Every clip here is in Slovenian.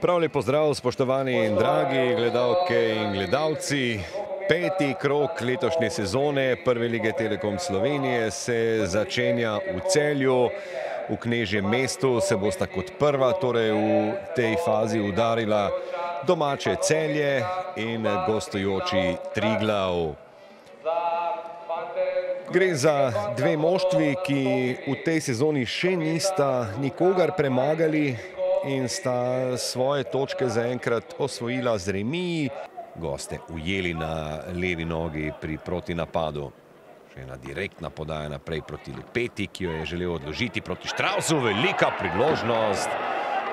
Prav lep pozdrav, spoštovani in dragi gledalke in gledalci. Peti krog letošnje sezone Prve lige Telekom Slovenije se začenja v Celju. V Knežjem mestu se bosta kot prva, torej v tej fazi udarila domače Celje in gostujoči Triglav. Gre za dve moštvi, ki v tej sezoni še nista nikogar premagali in sta svoje točke zaenkrat osvojila z remiji. Goste ujeli na levi nogi pri protinapadu. Še ena direktna podaja naprej proti Lupeti, ki jo je želel odložiti proti Štravsu. Velika priložnost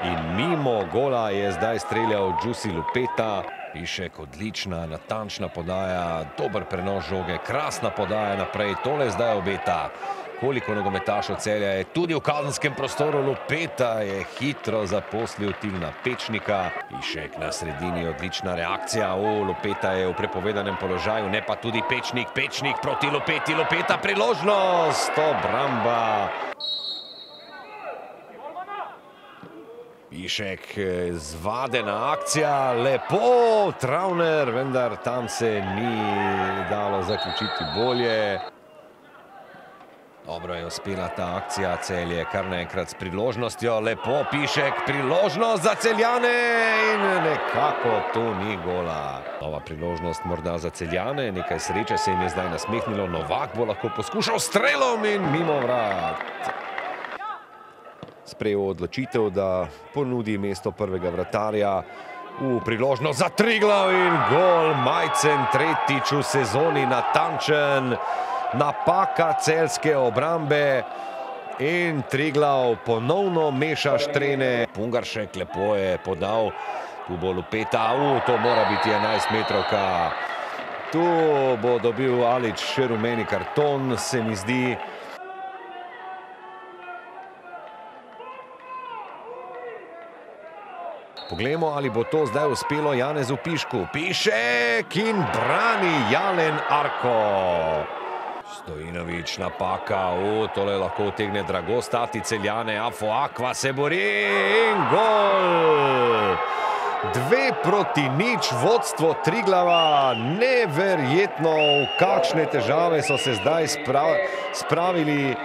in mimo gola je zdaj streljal Đusi Lupeta. Pišek, odlična, natančna podaja, dober prenos žoge, krasna podaja naprej. Tole zdaj obeta. Koliko nogometašov Celja je tudi v kazenskem prostoru. Lupeta je hitro zaposlil Tilna Pečnika. Pišek na sredini, odlična reakcija. Lupeta je v prepovedanem položaju, ne pa tudi Pečnik. Pečnik proti Lupeti, Lupeta priložnost, obramba. Pišek, zvadena akcija, lepo, Travner, vendar tam se ni dalo zaključiti bolje. Dobro je uspela ta akcija, Celje kar naenkrat s priložnostjo, lepo Pišek, priložnost za Celjane in nekako tu ni gola. Nova priložnost morda za Celjane, nekaj sreče se jim je zdaj nasmehnilo, Novak bo lahko poskušal strelom in mimo vrat. Sprejel odločitev, da ponudi mesto prvega vratarja v priložnost za Triglav in gol, Majcen, tretjič v sezoni, natančen. Napaka celjske obrambe in Triglav ponovno meša štrene. Pungaršek lepo je podal, tu bo Lupeta, to mora biti 11-metrovka. Tu bo dobil Alič še rumeni karton, se mi zdi. Poglejmo, ali bo to zdaj uspelo Janezu Pišku. Pišek in brani Jalen Arko. Stojinović napaka, tole lahko utegne drago stati Celjane, Afo Aqua se bori in gol! 2-0 vodstvo Triglava, neverjetno, v kakšne težave so se zdaj spravili.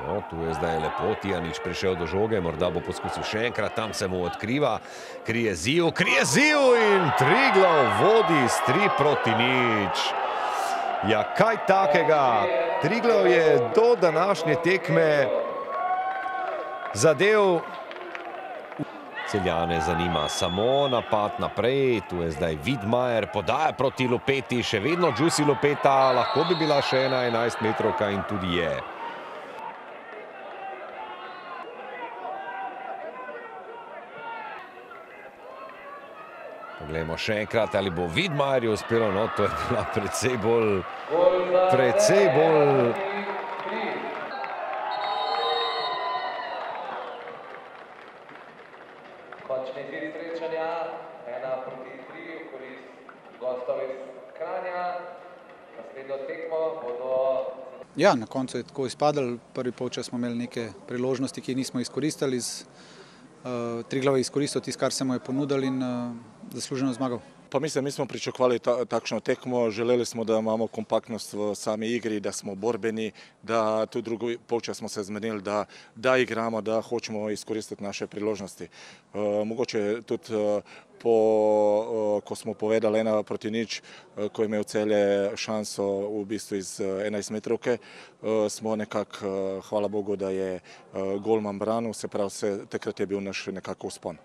No, tu je zdaj lepo, Tijanič prišel do žoge, morda bo poskusil še enkrat, tam se mu odkriva, krije ziv in Triglav vodi s 3-0. Ja, kaj takega? Triglav je do današnje tekme zadev. Celjane zanima samo napad naprej, tu je zdaj Vidmajer, podaja proti Lupeti, še vedno Đusi Lupeta, lahko bi bila še ena 11-metrovka in tudi je. Poglejmo še enkrat, ali bo Vidmajerju uspelo, no to je bila precej bolj... Končni cilj srečanja, 1-3 v korist gostov iz Kranja. Naslednjo tekmo bodo... Ja, na koncu je tako izpadlo. Prvi polčas smo imeli neke priložnosti, ki nismo izkoristili. Triglav je izkoristil tisto, kar se mu je ponudil in zasluženo zmagal. Pa mislim, mi smo pričakovali takšno tekmo, želeli smo, da imamo kompaktnost v sami igri, da smo borbeni, da tudi drugi polčas smo se zmenili, da igramo, da hočemo izkoristiti naše priložnosti. Mogoče tudi ko smo povedali 1-0, ko je imel Celje šanso v bistvu iz 11-metrovke, smo nekako, hvala Bogu, da je golman branil, se pravi, takrat je bil naš nekako vzpon.